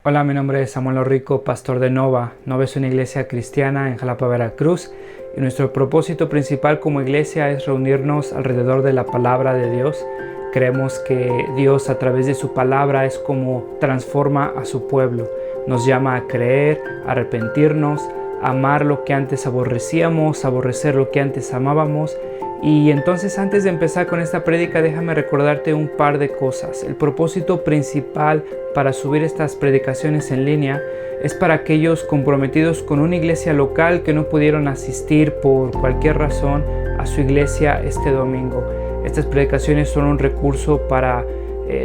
Hola, mi nombre es Samuel Rico, pastor de Nova. Nova es una iglesia cristiana en Jalapa, Veracruz, y nuestro propósito principal como iglesia es reunirnos alrededor de la palabra de Dios. Creemos que Dios a través de su palabra es como transforma a su pueblo. Nos llama a creer, a arrepentirnos, a amar lo que antes aborrecíamos, a aborrecer lo que antes amábamos. Y entonces, antes de empezar con esta prédica, déjame recordarte un par de cosas. El propósito principal para subir estas predicaciones en línea es para aquellos comprometidos con una iglesia local que no pudieron asistir por cualquier razón a su iglesia este domingo. Estas predicaciones son un recurso para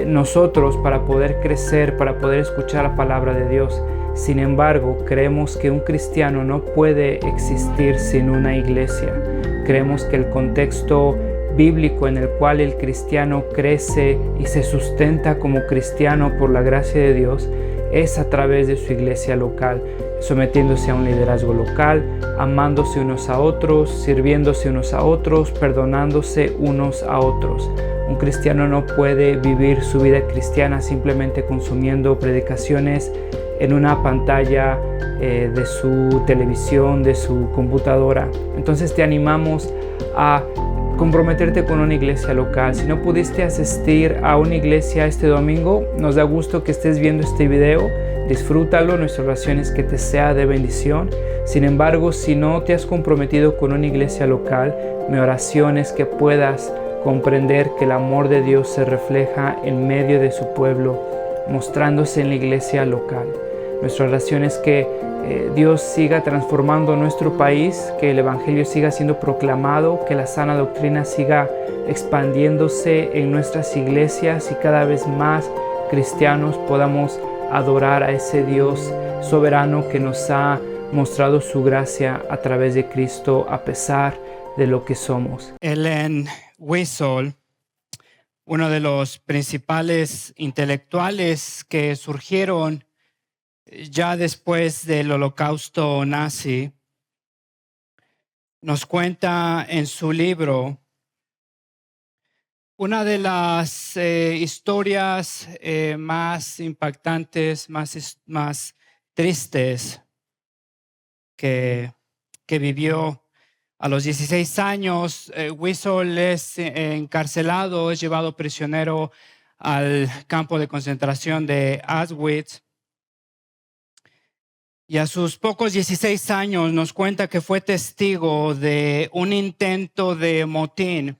nosotros, para poder crecer, para poder escuchar la palabra de Dios. Sin embargo, creemos que un cristiano no puede existir sin una iglesia. Creemos que el contexto bíblico en el cual el cristiano crece y se sustenta como cristiano por la gracia de Dios es a través de su iglesia local, sometiéndose a un liderazgo local, amándose unos a otros, sirviéndose unos a otros, perdonándose unos a otros. Un cristiano no puede vivir su vida cristiana simplemente consumiendo predicaciones en una pantalla de su televisión, de su computadora. Entonces te animamos a comprometerte con una iglesia local. Si no pudiste asistir a una iglesia este domingo, nos da gusto que estés viendo este video. Disfrútalo, nuestra oración es que te sea de bendición. Sin embargo, si no te has comprometido con una iglesia local, mi oración es que puedas comprender que el amor de Dios se refleja en medio de su pueblo, mostrándose en la iglesia local. Nuestra oración es que Dios siga transformando nuestro país, que el Evangelio siga siendo proclamado, que la sana doctrina siga expandiéndose en nuestras iglesias y cada vez más cristianos podamos adorar a ese Dios soberano que nos ha mostrado su gracia a través de Cristo a pesar de lo que somos. Ellen Wiesel, uno de los principales intelectuales que surgieron ya después del Holocausto nazi, nos cuenta en su libro una de las historias más impactantes, más tristes que vivió. A los 16 años, Wiesel es encarcelado, es llevado prisionero al campo de concentración de Auschwitz. Y a sus pocos 16 años nos cuenta que fue testigo de un intento de motín.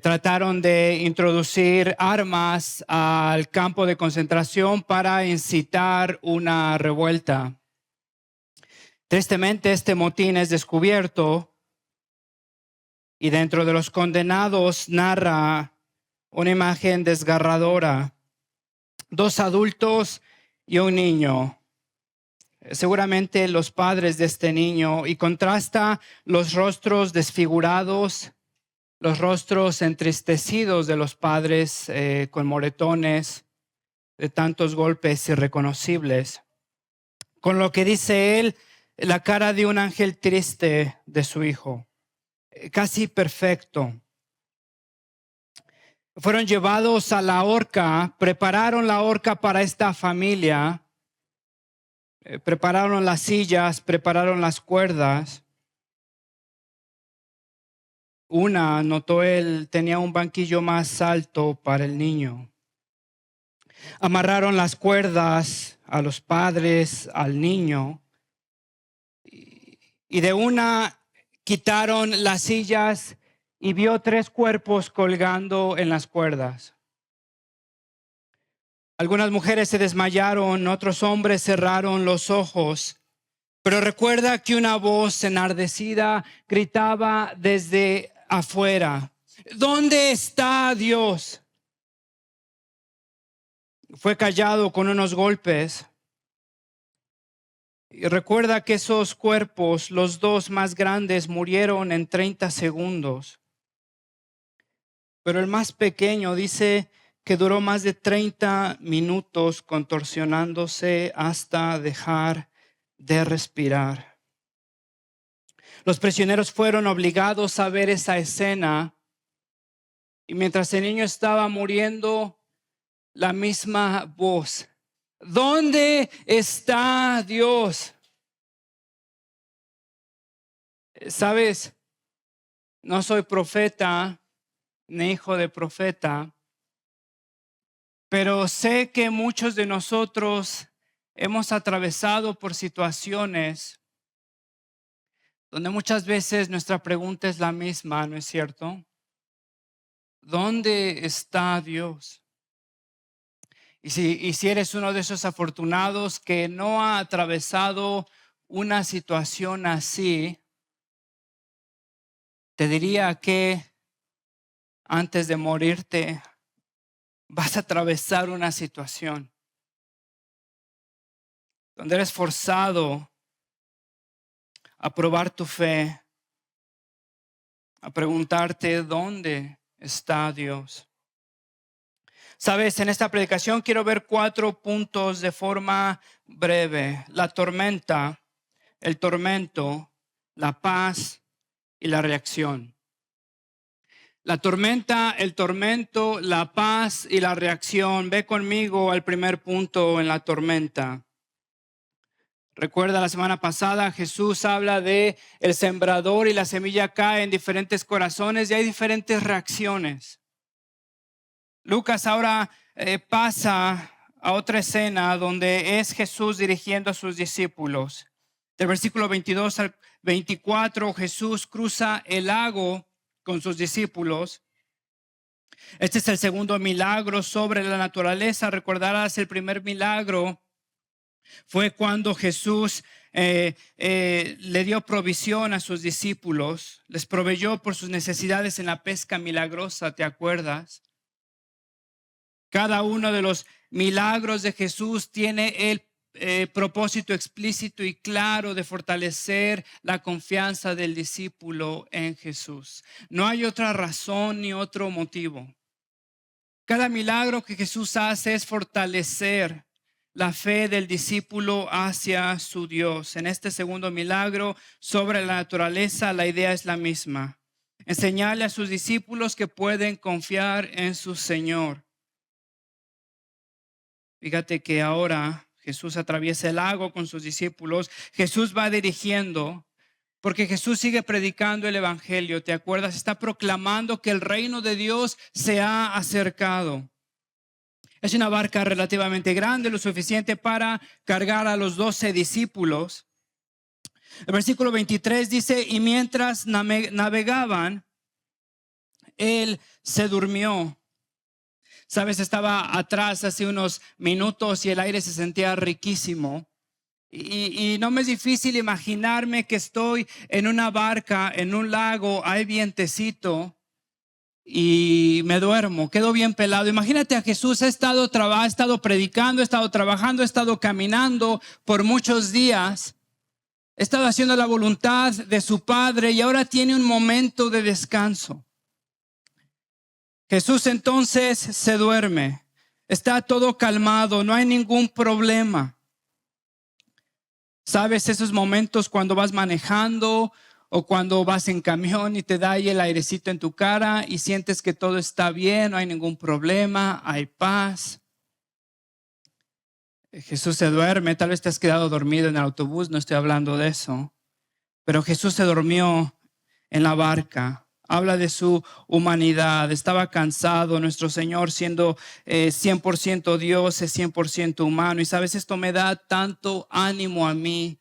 Trataron de introducir armas al campo de concentración para incitar una revuelta. Tristemente, este motín es descubierto y dentro de los condenados narra una imagen desgarradora. 2 adultos y un niño. Seguramente los padres de este niño, y contrasta los rostros desfigurados, los rostros entristecidos de los padres con moretones de tantos golpes irreconocibles, con lo que dice él, la cara de un ángel triste de su hijo, casi perfecto. Fueron llevados a la horca, prepararon la horca para esta familia. Prepararon las sillas, prepararon las cuerdas. Una, notó él, tenía un banquillo más alto para el niño. Amarraron las cuerdas a los padres, al niño. Y de una quitaron las sillas y vio 3 cuerpos colgando en las cuerdas. Algunas mujeres se desmayaron, otros hombres cerraron los ojos. Pero recuerda que una voz enardecida gritaba desde afuera: ¿dónde está Dios? Fue callado con unos golpes. Y recuerda que esos cuerpos, los 2 más grandes, murieron en 30 segundos. Pero el más pequeño dice que duró más de 30 minutos contorsionándose hasta dejar de respirar. Los prisioneros fueron obligados a ver esa escena y mientras el niño estaba muriendo, la misma voz ¿Dónde está Dios? ¿Sabes? No soy profeta ni hijo de profeta, pero sé que muchos de nosotros hemos atravesado por situaciones donde muchas veces nuestra pregunta es la misma, ¿no es cierto? ¿Dónde está Dios? Y si eres uno de esos afortunados que no ha atravesado una situación así, te diría que antes de morirte vas a atravesar una situación donde eres forzado a probar tu fe, a preguntarte dónde está Dios. Sabes, en esta predicación quiero ver 4 puntos de forma breve: la tormenta, el tormento, la paz y la reacción. La tormenta, el tormento, la paz y la reacción. Ve conmigo al primer punto en la tormenta. Recuerda, la semana pasada Jesús habla de el sembrador y la semilla cae en diferentes corazones y hay diferentes reacciones. Lucas ahora pasa a otra escena donde es Jesús dirigiendo a sus discípulos. Del versículo 22 al 24, Jesús cruza el lago con sus discípulos. Este es el segundo milagro sobre la naturaleza. Recordarás, el primer milagro fue cuando Jesús le dio provisión a sus discípulos, les proveyó por sus necesidades en la pesca milagrosa, ¿te acuerdas? Cada uno de los milagros de Jesús tiene el propósito explícito y claro de fortalecer la confianza del discípulo en Jesús. No hay otra razón ni otro motivo. Cada milagro que Jesús hace es fortalecer la fe del discípulo hacia su Dios. En este segundo milagro sobre la naturaleza, la idea es la misma: enseñarle a sus discípulos que pueden confiar en su Señor. Fíjate que ahora Jesús atraviesa el lago con sus discípulos. Jesús va dirigiendo, porque Jesús sigue predicando el evangelio. ¿Te acuerdas? Está proclamando que el reino de Dios se ha acercado. Es una barca relativamente grande, lo suficiente para cargar a los 12 discípulos. El versículo 23 dice: y mientras navegaban, él se durmió. Sabes, estaba atrás hace unos minutos y el aire se sentía riquísimo. Y no me es difícil imaginarme que estoy en una barca, en un lago, hay vientecito y me duermo, quedo bien pelado. Imagínate a Jesús, ha estado predicando, ha estado trabajando, ha estado caminando por muchos días, ha estado haciendo la voluntad de su Padre y ahora tiene un momento de descanso. Jesús entonces se duerme, está todo calmado, no hay ningún problema. ¿Sabes esos momentos cuando vas manejando o cuando vas en camión y te da ahí el airecito en tu cara y sientes que todo está bien, no hay ningún problema, hay paz? Jesús se duerme, tal vez te has quedado dormido en el autobús, no estoy hablando de eso, pero Jesús se durmió en la barca. Habla de su humanidad, estaba cansado. Nuestro Señor, siendo 100% Dios, es 100% humano. Y sabes, esto me da tanto ánimo a mí,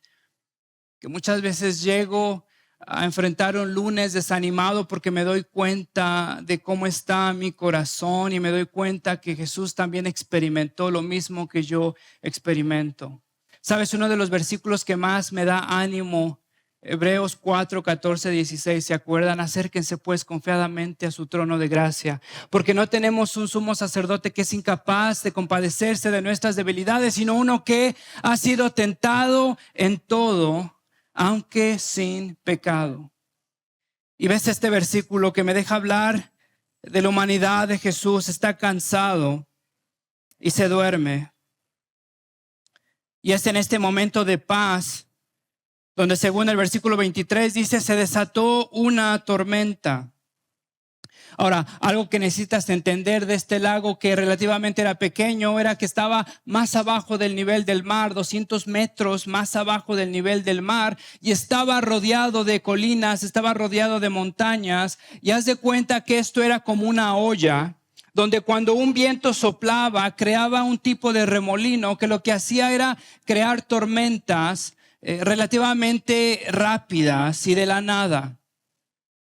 que muchas veces llego a enfrentar un lunes desanimado porque me doy cuenta de cómo está mi corazón y me doy cuenta que Jesús también experimentó lo mismo que yo experimento. Sabes, uno de los versículos que más me da ánimo, Hebreos 4, 14, 16, ¿se acuerdan? Acérquense pues confiadamente a su trono de gracia, porque no tenemos un sumo sacerdote que es incapaz de compadecerse de nuestras debilidades, sino uno que ha sido tentado en todo, aunque sin pecado. Y ves este versículo que me deja hablar de la humanidad de Jesús. Está cansado y se duerme. Y es en este momento de paz donde, según el versículo 23 dice, se desató una tormenta. Ahora, algo que necesitas entender de este lago, que relativamente era pequeño, era que estaba más abajo del nivel del mar, 200 metros más abajo del nivel del mar, y estaba rodeado de colinas, estaba rodeado de montañas, y haz de cuenta que esto era como una olla, donde cuando un viento soplaba, creaba un tipo de remolino que lo que hacía era crear tormentas relativamente rápidas y de la nada.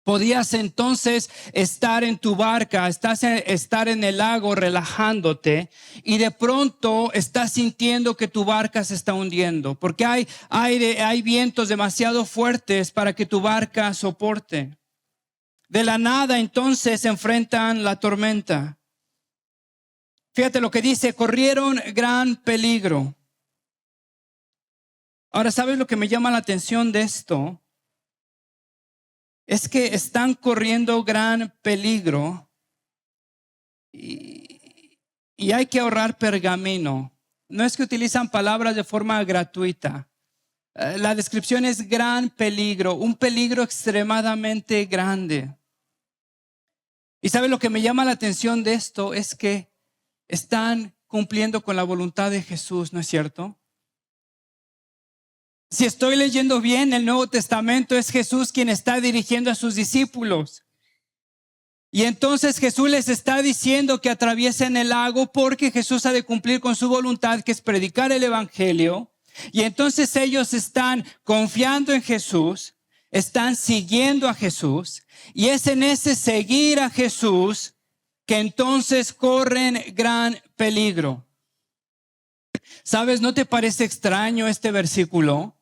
Podías entonces estar en tu barca, estar en el lago relajándote y de pronto estás sintiendo que tu barca se está hundiendo porque hay vientos demasiado fuertes para que tu barca soporte. De la nada entonces se enfrentan la tormenta. Fíjate lo que dice, corrieron gran peligro. Ahora, ¿sabes lo que me llama la atención de esto? Es que están corriendo gran peligro y hay que ahorrar pergamino. No es que utilizan palabras de forma gratuita. La descripción es gran peligro, un peligro extremadamente grande. Y ¿sabe lo que me llama la atención de esto? Es que están cumpliendo con la voluntad de Jesús, ¿no es cierto? Si estoy leyendo bien el Nuevo Testamento, es Jesús quien está dirigiendo a sus discípulos. Y entonces Jesús les está diciendo que atraviesen el lago porque Jesús ha de cumplir con su voluntad, que es predicar el evangelio. Y entonces ellos están confiando en Jesús, están siguiendo a Jesús. Y es en ese seguir a Jesús que entonces corren gran peligro. ¿Sabes? ¿No te parece extraño este versículo?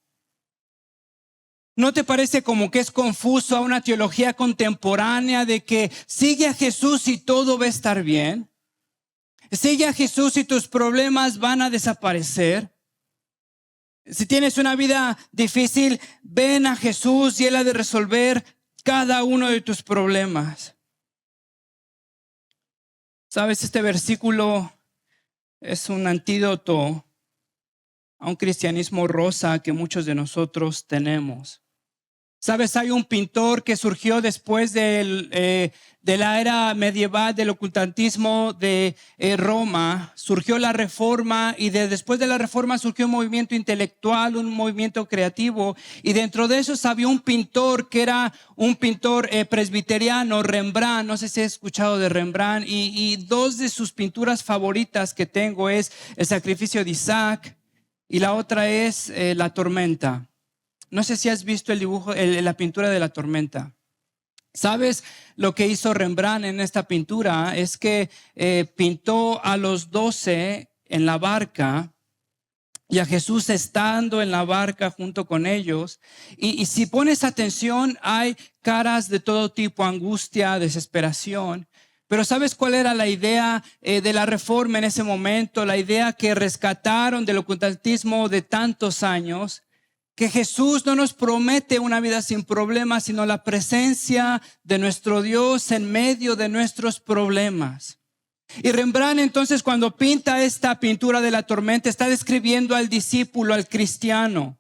¿No te parece como que es confuso a una teología contemporánea de que sigue a Jesús y todo va a estar bien? Sigue a Jesús y tus problemas van a desaparecer. Si tienes una vida difícil, ven a Jesús y Él ha de resolver cada uno de tus problemas. ¿Sabes? Este versículo es un antídoto a un cristianismo rosa que muchos de nosotros tenemos. ¿Sabes? Hay un pintor que surgió después de la era medieval del ocultantismo de Roma. Surgió la Reforma y después de la Reforma surgió un movimiento intelectual, un movimiento creativo. Y dentro de eso había un pintor que era un pintor presbiteriano, Rembrandt. No sé si has escuchado de Rembrandt. Y dos de sus pinturas favoritas que tengo es El sacrificio de Isaac y la otra es La tormenta. No sé si has visto el dibujo, la pintura de la tormenta. ¿Sabes lo que hizo Rembrandt en esta pintura? Es que pintó a los 12 en la barca y a Jesús estando en la barca junto con ellos. Y si pones atención, hay caras de todo tipo, angustia, desesperación. Pero ¿sabes cuál era la idea de la Reforma en ese momento? La idea que rescataron del ocultantismo de tantos años. Que Jesús no nos promete una vida sin problemas, sino la presencia de nuestro Dios en medio de nuestros problemas. Y Rembrandt entonces cuando pinta esta pintura de la tormenta está describiendo al discípulo, al cristiano,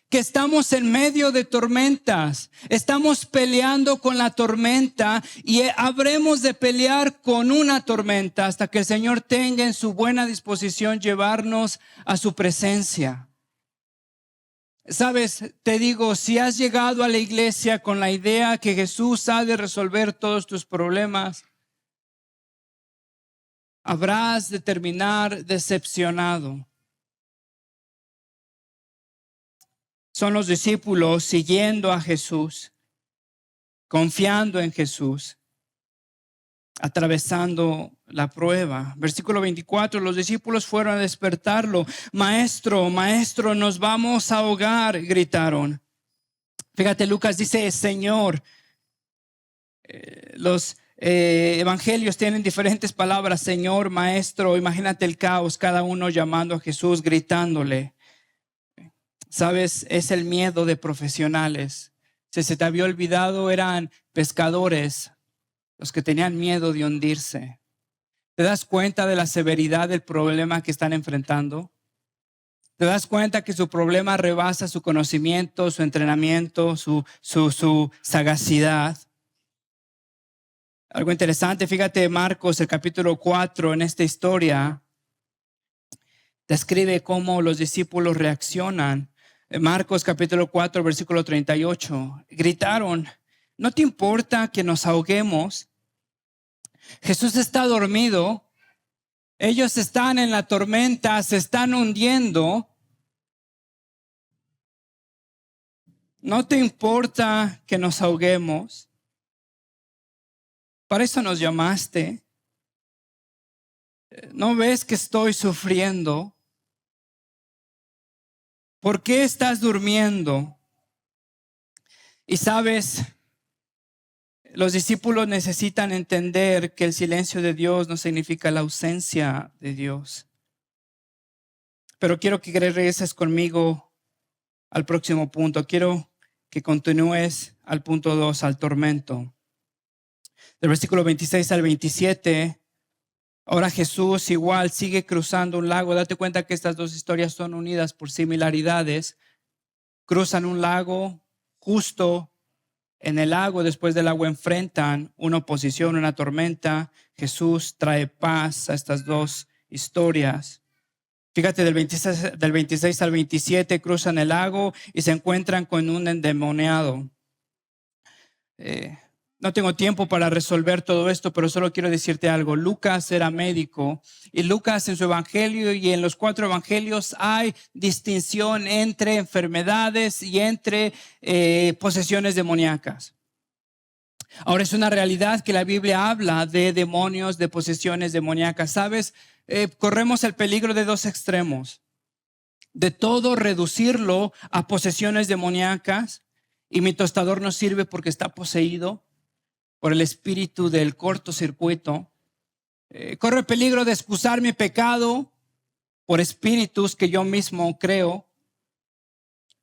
que estamos en medio de tormentas, estamos peleando con la tormenta y habremos de pelear con una tormenta hasta que el Señor tenga en su buena disposición llevarnos a su presencia. Sabes, te digo, si has llegado a la iglesia con la idea que Jesús ha de resolver todos tus problemas, habrás de terminar decepcionado. Son los discípulos siguiendo a Jesús, confiando en Jesús, atravesando la prueba. Versículo 24, los discípulos fueron a despertarlo. Maestro, maestro, nos vamos a ahogar, gritaron. Fíjate, Lucas dice, Señor. Los evangelios tienen diferentes palabras, Señor, maestro. Imagínate el caos, cada uno llamando a Jesús, gritándole. Sabes, es el miedo de profesionales. Si se te había olvidado, eran pescadores los que tenían miedo de hundirse. ¿Te das cuenta de la severidad del problema que están enfrentando? ¿Te das cuenta que su problema rebasa su conocimiento, su entrenamiento, su sagacidad? Algo interesante, fíjate, Marcos, el capítulo 4, en esta historia, describe cómo los discípulos reaccionan. En Marcos capítulo 4, versículo 38, gritaron: ¿no te importa que nos ahoguemos? Jesús está dormido, ellos están en la tormenta, se están hundiendo. ¿No te importa que nos ahoguemos? Para eso nos llamaste. ¿No ves que estoy sufriendo? ¿Por qué estás durmiendo? Y sabes, los discípulos necesitan entender que el silencio de Dios no significa la ausencia de Dios. Pero quiero que regreses conmigo al próximo punto. Quiero que continúes al punto 2, al tormento. Del versículo 26 al 27, ahora Jesús igual sigue cruzando un lago. Date cuenta que estas dos historias son unidas por similaridades. Cruzan un lago, justo en el lago, después del lago enfrentan una oposición, una tormenta. Jesús trae paz a estas dos historias. Fíjate, del 26 al 27 cruzan el lago y se encuentran con un endemoniado. No tengo tiempo para resolver todo esto, pero solo quiero decirte algo. Lucas era médico y Lucas en su evangelio y en los 4 evangelios hay distinción entre enfermedades y entre posesiones demoníacas. Ahora, es una realidad que la Biblia habla de demonios, de posesiones demoníacas. ¿Sabes? Corremos el peligro de dos extremos. De todo reducirlo a posesiones demoníacas, y mi tostador no sirve porque está poseído por el espíritu del cortocircuito. Corro el peligro de excusar mi pecado por espíritus que yo mismo creo.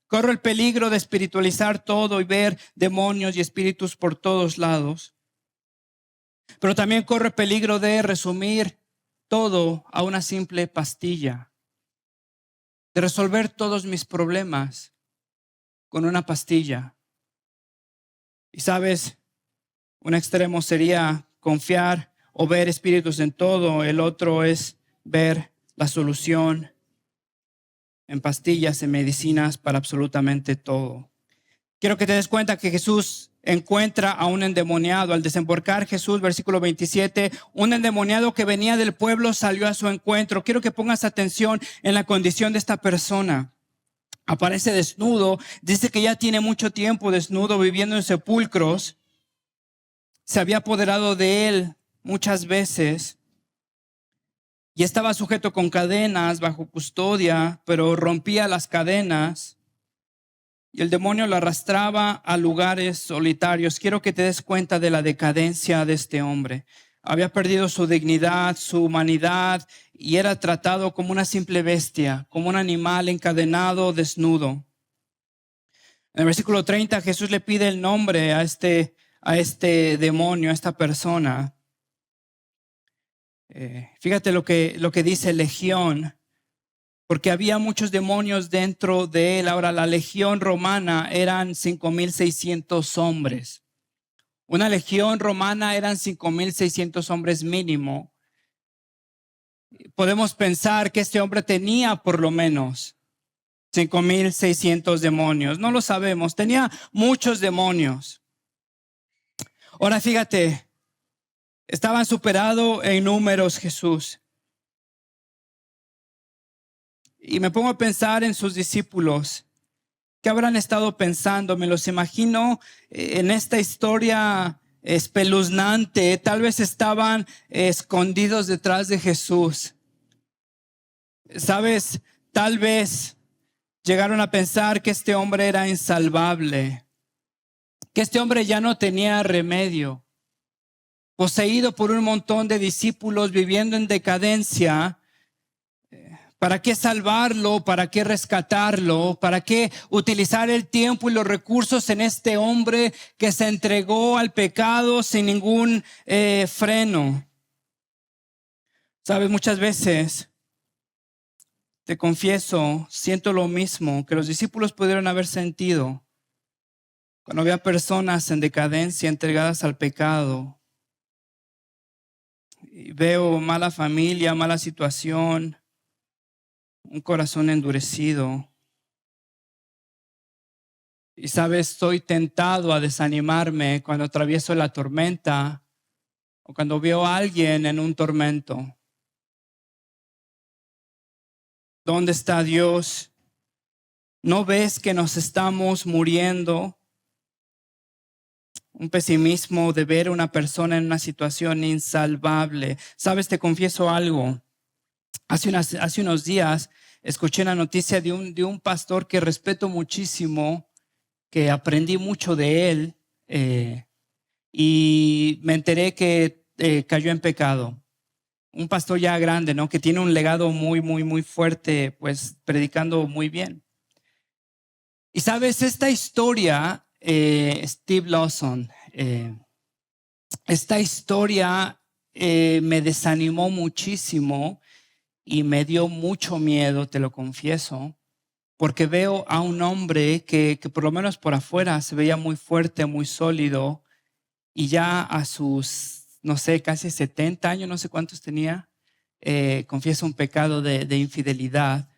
Corro el peligro de espiritualizar todo y ver demonios y espíritus por todos lados. Pero también corro el peligro de resumir todo a una simple pastilla, de resolver todos mis problemas con una pastilla. Y sabes, un extremo sería confiar o ver espíritus en todo. El otro es ver la solución en pastillas, en medicinas, para absolutamente todo. Quiero que te des cuenta que Jesús encuentra a un endemoniado. Al desembarcar Jesús, versículo 27, un endemoniado que venía del pueblo salió a su encuentro. Quiero que pongas atención en la condición de esta persona. Aparece desnudo, dice que ya tiene mucho tiempo desnudo, viviendo en sepulcros. Se había apoderado de él muchas veces y estaba sujeto con cadenas, bajo custodia, pero rompía las cadenas y el demonio lo arrastraba a lugares solitarios. Quiero que te des cuenta de la decadencia de este hombre. Había perdido su dignidad, su humanidad, y era tratado como una simple bestia, como un animal encadenado, desnudo. En el versículo 30, Jesús le pide el nombre a este demonio, a esta persona. Fíjate lo que dice legión, porque había muchos demonios dentro de él. Ahora, la legión romana eran 5,600 hombres. Una legión romana eran 5,600 hombres mínimo. Podemos pensar que este hombre tenía por lo menos 5,600 demonios. No lo sabemos. Tenía muchos demonios. Ahora fíjate, estaban superados en números Jesús. Y me pongo a pensar en sus discípulos. ¿Qué habrán estado pensando? Me los imagino en esta historia espeluznante. Tal vez estaban escondidos detrás de Jesús. ¿Sabes? Tal vez llegaron a pensar que este hombre era insalvable, que este hombre ya no tenía remedio. Poseído por un montón de discípulos, viviendo en decadencia. ¿Para qué salvarlo? ¿Para qué rescatarlo? ¿Para qué utilizar el tiempo y los recursos en este hombre que se entregó al pecado sin ningún freno? Sabes, muchas veces, te confieso, siento lo mismo que los discípulos pudieron haber sentido cuando había personas en decadencia, entregadas al pecado. y veo mala familia, mala situación, un corazón endurecido. Y sabes, estoy tentado a desanimarme cuando atravieso la tormenta o cuando veo a alguien en un tormento. ¿Dónde está Dios? ¿No ves que nos estamos muriendo? Un pesimismo de ver a una persona en una situación insalvable. Sabes, te confieso algo. Hace unos días escuché la noticia de un pastor que respeto muchísimo, que aprendí mucho de él, y me enteré que cayó en pecado. Un pastor ya grande, ¿no? Que tiene un legado muy, muy, muy fuerte, pues predicando muy bien. Y sabes, esta historia, Steve Lawson, esta historia me desanimó muchísimo y me dio mucho miedo, te lo confieso, porque veo a un hombre que por lo menos por afuera se veía muy fuerte, muy sólido, y ya a sus, no sé, casi 70 años, no sé cuántos tenía, confiesa un pecado de infidelidad.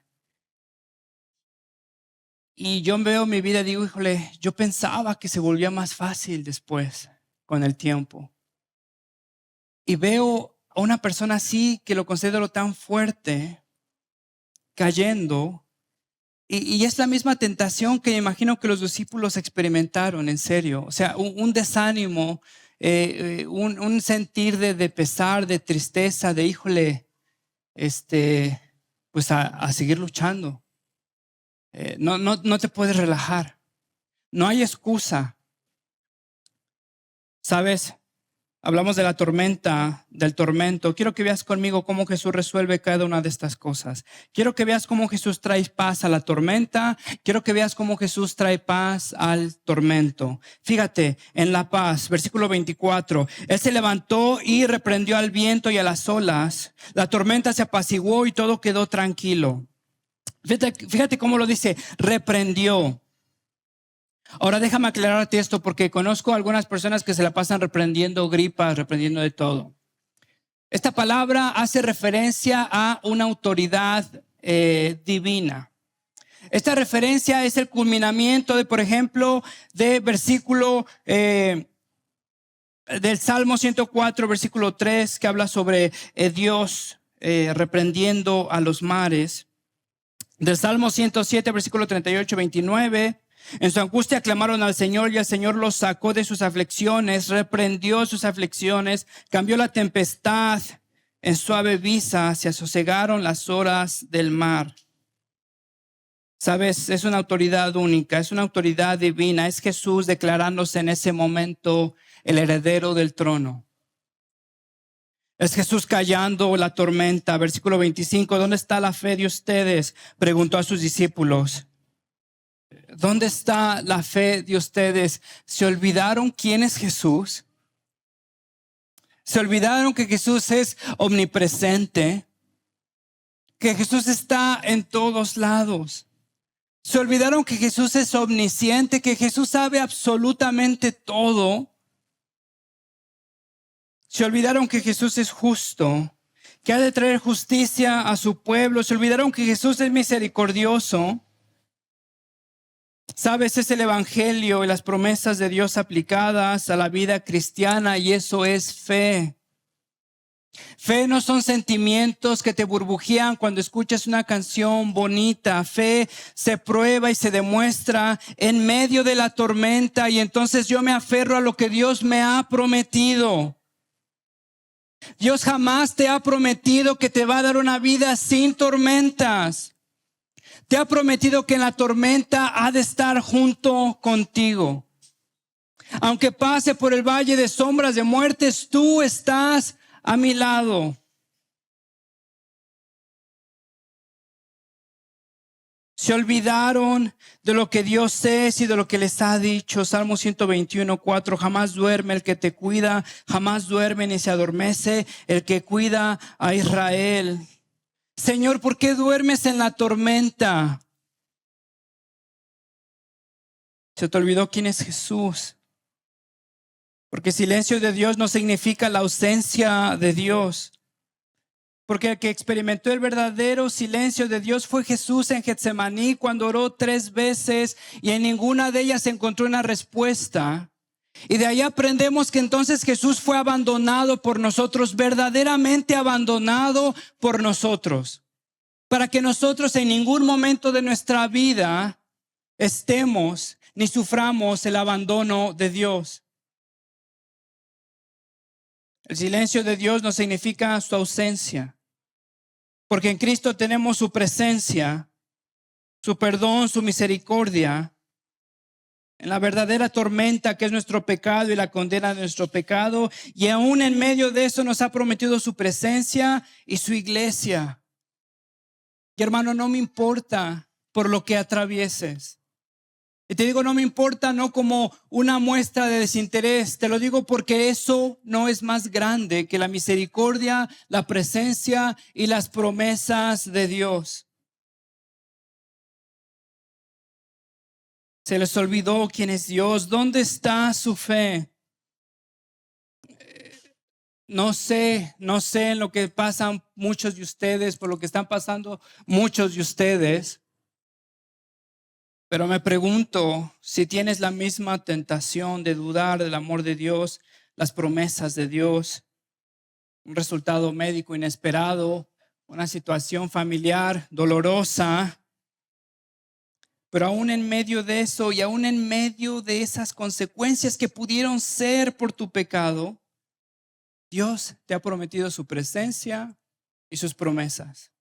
Y yo veo mi vida y digo, híjole, yo pensaba que se volvía más fácil después, con el tiempo. Y veo a una persona así, que lo considero tan fuerte, cayendo. Y es la misma tentación que imagino que los discípulos experimentaron, en serio. O sea, un desánimo, un sentir de pesar, de tristeza, de híjole, pues a seguir luchando. No te puedes relajar. No hay excusa. ¿Sabes? Hablamos de la tormenta, del tormento. Quiero que veas conmigo cómo Jesús resuelve cada una de estas cosas. Quiero que veas cómo Jesús trae paz a la tormenta. Quiero que veas cómo Jesús trae paz al tormento. Fíjate, en la paz, versículo 24. Él se levantó y reprendió al viento y a las olas. La tormenta se apaciguó y todo quedó tranquilo. Fíjate cómo lo dice, reprendió. Ahora déjame aclararte esto, porque conozco a algunas personas que se la pasan reprendiendo gripas, reprendiendo de todo. Esta palabra hace referencia a una autoridad divina. Esta referencia es el culminamiento de, por ejemplo, de versículo del Salmo 104, versículo 3, que habla sobre Dios reprendiendo a los mares. Del Salmo 107, versículo 38, 29. En su angustia clamaron al Señor y el Señor los sacó de sus aflicciones, reprendió sus aflicciones, cambió la tempestad en suave brisa, se asosegaron las olas del mar. Sabes, es una autoridad única, es una autoridad divina, es Jesús declarándose en ese momento el heredero del trono. Es Jesús callando la tormenta. Versículo 25, ¿dónde está la fe de ustedes?, preguntó a sus discípulos. ¿Dónde está la fe de ustedes? ¿Se olvidaron quién es Jesús? ¿Se olvidaron que Jesús es omnipresente? Que Jesús está en todos lados. ¿Se olvidaron que Jesús es omnisciente? Que Jesús sabe absolutamente todo. Se olvidaron que Jesús es justo, que ha de traer justicia a su pueblo. Se olvidaron que Jesús es misericordioso. Sabes, es el evangelio y las promesas de Dios aplicadas a la vida cristiana, y eso es fe. Fe no son sentimientos que te burbujean cuando escuchas una canción bonita. Fe se prueba y se demuestra en medio de la tormenta, y entonces yo me aferro a lo que Dios me ha prometido. Dios jamás te ha prometido que te va a dar una vida sin tormentas. Te ha prometido que en la tormenta ha de estar junto contigo. Aunque pase por el valle de sombras de muertes, tú estás a mi lado. Se olvidaron de lo que Dios es y de lo que les ha dicho. Salmo 121, 4. Jamás duerme el que te cuida, jamás duerme ni se adormece el que cuida a Israel. Señor, ¿por qué duermes en la tormenta? Se te olvidó quién es Jesús. Porque silencio de Dios no significa la ausencia de Dios. Porque el que experimentó el verdadero silencio de Dios fue Jesús en Getsemaní cuando oró 3 veces y en ninguna de ellas encontró una respuesta. Y de ahí aprendemos que entonces Jesús fue abandonado por nosotros, verdaderamente abandonado por nosotros. Para que nosotros en ningún momento de nuestra vida estemos ni suframos el abandono de Dios. El silencio de Dios no significa su ausencia, porque en Cristo tenemos su presencia, su perdón, su misericordia. En la verdadera tormenta que es nuestro pecado y la condena de nuestro pecado, y aún en medio de eso nos ha prometido su presencia y su iglesia. Y hermano, no me importa por lo que atravieses. Y te digo, no me importa, no como una muestra de desinterés. Te lo digo porque eso no es más grande que la misericordia, la presencia y las promesas de Dios. Se les olvidó quién es Dios. ¿Dónde está su fe? No sé en lo que pasan muchos de ustedes, por lo que están pasando muchos de ustedes. Pero me pregunto si tienes la misma tentación de dudar del amor de Dios, las promesas de Dios, un resultado médico inesperado, una situación familiar dolorosa. Pero aún en medio de eso y aún en medio de esas consecuencias que pudieron ser por tu pecado, Dios te ha prometido su presencia y sus promesas.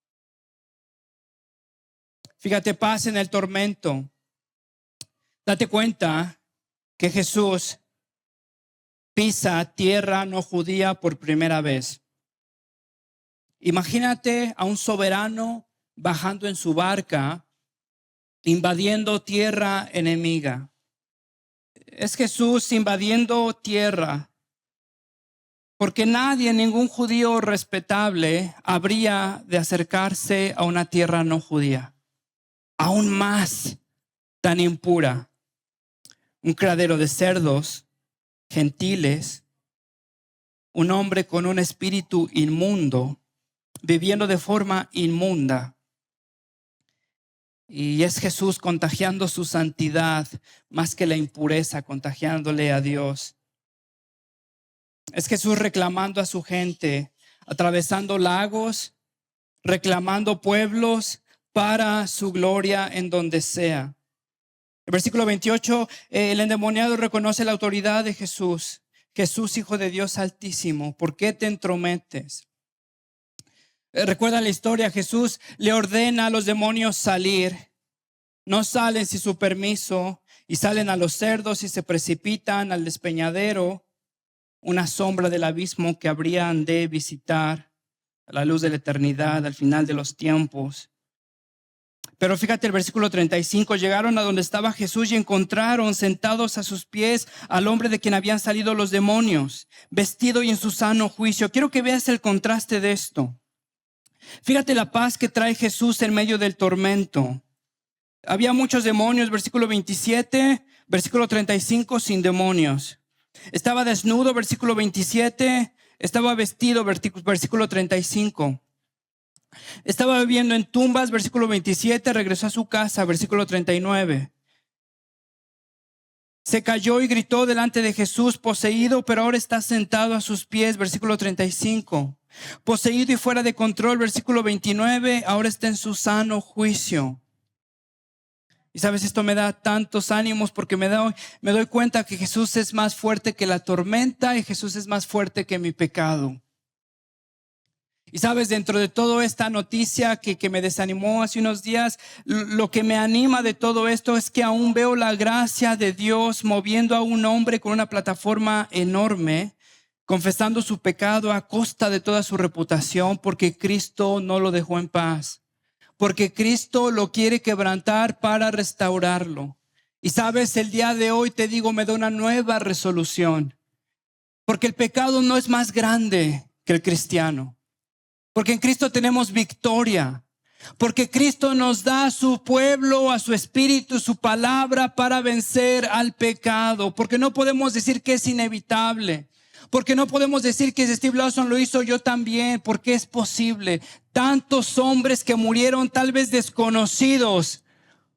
Fíjate, paz en el tormento. Date cuenta que Jesús pisa tierra no judía por primera vez. Imagínate a un soberano bajando en su barca, invadiendo tierra enemiga. Es Jesús invadiendo tierra, porque nadie, ningún judío respetable habría de acercarse a una tierra no judía, aún más tan impura. Un criadero de cerdos, gentiles, un hombre con un espíritu inmundo, viviendo de forma inmunda. Y es Jesús contagiando su santidad más que la impureza, contagiándole a Dios. Es Jesús reclamando a su gente, atravesando lagos, reclamando pueblos para su gloria en donde sea. El versículo 28, el endemoniado reconoce la autoridad de Jesús. Jesús, Hijo de Dios Altísimo, ¿por qué te entrometes? Recuerda la historia, Jesús le ordena a los demonios salir. No salen sin su permiso y salen a los cerdos y se precipitan al despeñadero, una sombra del abismo que habrían de visitar a la luz de la eternidad al final de los tiempos. Pero fíjate el versículo 35, llegaron a donde estaba Jesús y encontraron sentados a sus pies al hombre de quien habían salido los demonios, vestido y en su sano juicio. Quiero que veas el contraste de esto. Fíjate la paz que trae Jesús en medio del tormento. Había muchos demonios, versículo 27, versículo 35, sin demonios. Estaba desnudo, versículo 27, estaba vestido, versículo 35. Estaba viviendo en tumbas, versículo 27, regresó a su casa, versículo 39. Se cayó y gritó delante de Jesús, poseído, pero ahora está sentado a sus pies, versículo 35. Poseído y fuera de control, versículo 29, ahora está en su sano juicio. Y sabes, esto me da tantos ánimos porque me doy cuenta que Jesús es más fuerte que la tormenta y Jesús es más fuerte que mi pecado. Y sabes, dentro de toda esta noticia que me desanimó hace unos días, lo que me anima de todo esto es que aún veo la gracia de Dios moviendo a un hombre con una plataforma enorme, confesando su pecado a costa de toda su reputación, porque Cristo no lo dejó en paz, porque Cristo lo quiere quebrantar para restaurarlo. Y sabes, el día de hoy te digo, me da una nueva resolución, porque el pecado no es más grande que el cristiano. Porque en Cristo tenemos victoria. Porque Cristo nos da a su pueblo, a su espíritu, su palabra para vencer al pecado. Porque no podemos decir que es inevitable. Porque no podemos decir que si Steve Lawson lo hizo, yo también. Porque es posible. Tantos hombres que murieron tal vez desconocidos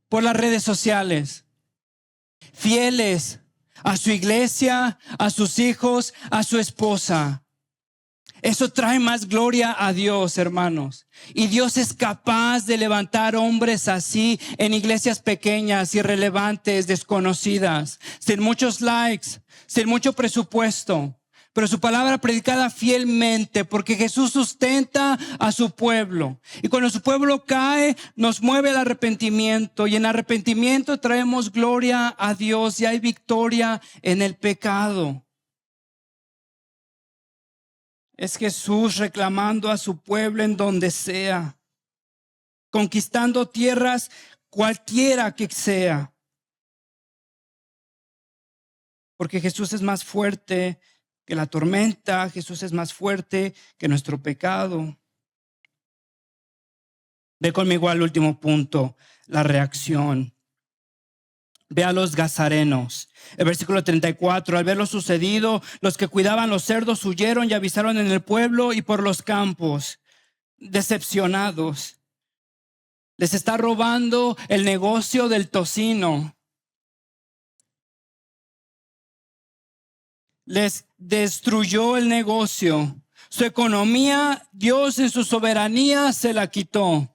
por las redes sociales. Fieles a su iglesia, a sus hijos, a su esposa. Eso trae más gloria a Dios, hermanos. Y Dios es capaz de levantar hombres así en iglesias pequeñas, irrelevantes, desconocidas, sin muchos likes, sin mucho presupuesto, pero su palabra predicada fielmente, porque Jesús sustenta a su pueblo. Y cuando su pueblo cae, nos mueve el arrepentimiento. Y en arrepentimiento traemos gloria a Dios y hay victoria en el pecado. Es Jesús reclamando a su pueblo en donde sea, conquistando tierras cualquiera que sea. Porque Jesús es más fuerte que la tormenta, Jesús es más fuerte que nuestro pecado. Ve conmigo al último punto, la reacción. Ve a los gazarenos. El versículo 34, al ver lo sucedido, los que cuidaban los cerdos huyeron y avisaron en el pueblo y por los campos, decepcionados. Les está robando el negocio del tocino. Les destruyó el negocio. Su economía, Dios en su soberanía se la quitó.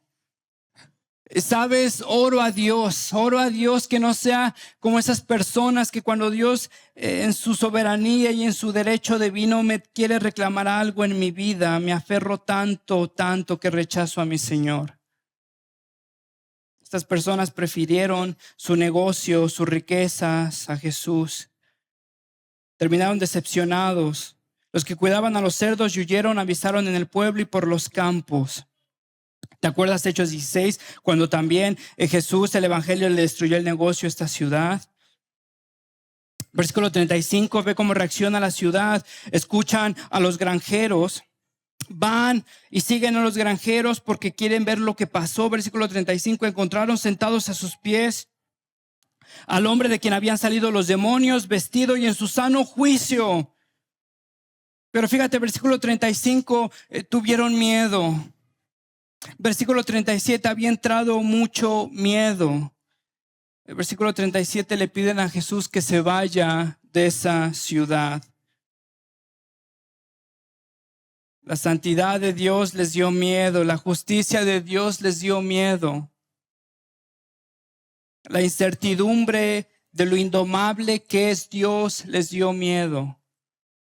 Sabes, oro a Dios que no sea como esas personas que cuando Dios en su soberanía y en su derecho divino me quiere reclamar algo en mi vida, me aferro tanto que rechazo a mi Señor. Estas personas prefirieron su negocio, sus riquezas a Jesús. Terminaron decepcionados. Los que cuidaban a los cerdos huyeron, avisaron en el pueblo y por los campos. ¿Te acuerdas de Hechos 16? Cuando también Jesús, el evangelio, le destruyó el negocio a esta ciudad. Versículo 35, ve cómo reacciona la ciudad. Escuchan a los granjeros. Van y siguen a los granjeros porque quieren ver lo que pasó. Versículo 35, encontraron sentados a sus pies al hombre de quien habían salido los demonios, vestido y en su sano juicio. Pero fíjate, versículo 35, tuvieron miedo. Versículo 37, había entrado mucho miedo. El versículo 37 le piden a Jesús que se vaya de esa ciudad. La santidad de Dios les dio miedo, la justicia de Dios les dio miedo. La incertidumbre de lo indomable que es Dios les dio miedo.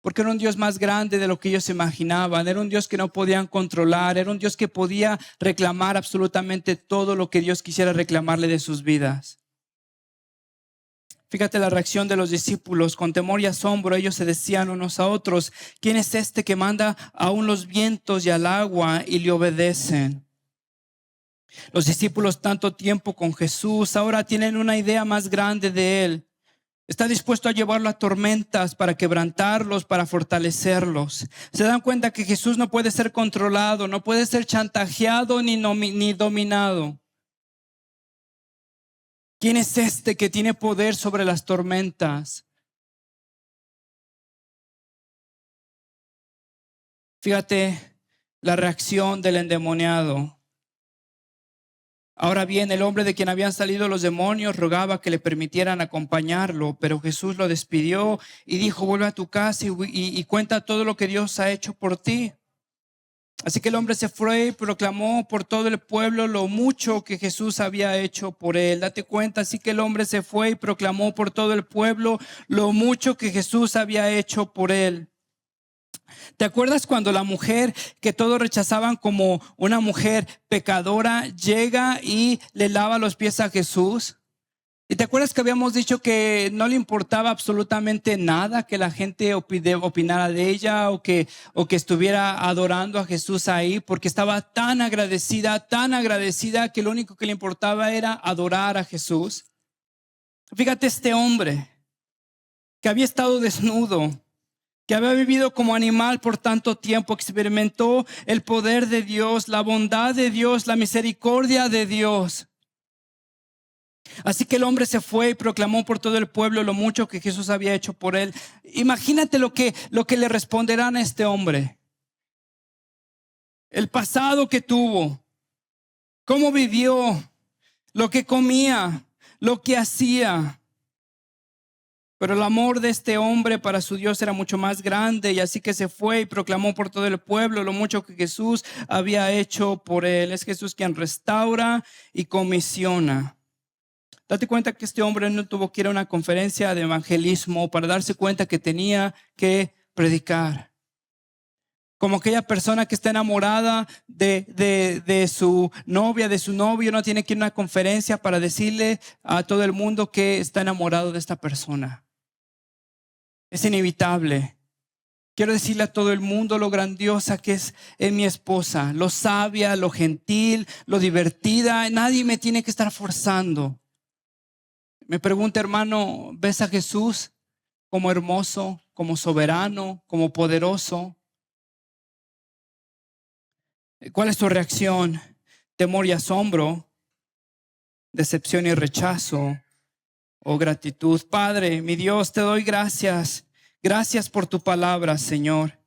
Porque era un Dios más grande de lo que ellos imaginaban. Era un Dios que no podían controlar. Era un Dios que podía reclamar absolutamente todo lo que Dios quisiera reclamarle de sus vidas. Fíjate la reacción de los discípulos. Con temor y asombro ellos se decían unos a otros: ¿quién es este que manda aún los vientos y al agua y le obedecen? Los discípulos, tanto tiempo con Jesús, ahora tienen una idea más grande de Él. Está dispuesto a llevarlo a tormentas para quebrantarlos, para fortalecerlos. Se dan cuenta que Jesús no puede ser controlado, no puede ser chantajeado ni dominado. ¿Quién es este que tiene poder sobre las tormentas? Fíjate la reacción del endemoniado. Ahora bien, el hombre de quien habían salido los demonios rogaba que le permitieran acompañarlo, pero Jesús lo despidió y dijo: vuelve a tu casa y cuenta todo lo que Dios ha hecho por ti. Así que el hombre se fue y proclamó por todo el pueblo lo mucho que Jesús había hecho por él. Date cuenta, así que el hombre se fue y proclamó por todo el pueblo lo mucho que Jesús había hecho por él. ¿Te acuerdas cuando la mujer que todos rechazaban como una mujer pecadora llega y le lava los pies a Jesús? ¿Y te acuerdas que habíamos dicho que no le importaba absolutamente nada que la gente opinara de ella o que estuviera adorando a Jesús ahí, porque estaba tan agradecida que lo único que le importaba era adorar a Jesús? Fíjate, este hombre que había estado desnudo, que había vivido como animal por tanto tiempo, experimentó el poder de Dios, la bondad de Dios, la misericordia de Dios. Así que el hombre se fue y proclamó por todo el pueblo lo mucho que Jesús había hecho por él. Imagínate lo que le responderán a este hombre. El pasado que tuvo, cómo vivió, lo que comía, lo que hacía. Pero el amor de este hombre para su Dios era mucho más grande, y así que se fue y proclamó por todo el pueblo lo mucho que Jesús había hecho por él. Es Jesús quien restaura y comisiona. Date cuenta que este hombre no tuvo que ir a una conferencia de evangelismo para darse cuenta que tenía que predicar. Como aquella persona que está enamorada de su novia, de su novio, no tiene que ir a una conferencia para decirle a todo el mundo que está enamorado de esta persona. Es inevitable. Quiero decirle a todo el mundo lo grandiosa que es mi esposa, lo sabia, lo gentil, lo divertida. Nadie me tiene que estar forzando. Me pregunta, hermano, ¿ves a Jesús como hermoso, como soberano, como poderoso? ¿Cuál es tu reacción? ¿Temor y asombro? ¿Decepción y rechazo? ¿O gratitud? Padre, mi Dios, te doy gracias. Gracias por tu palabra, Señor.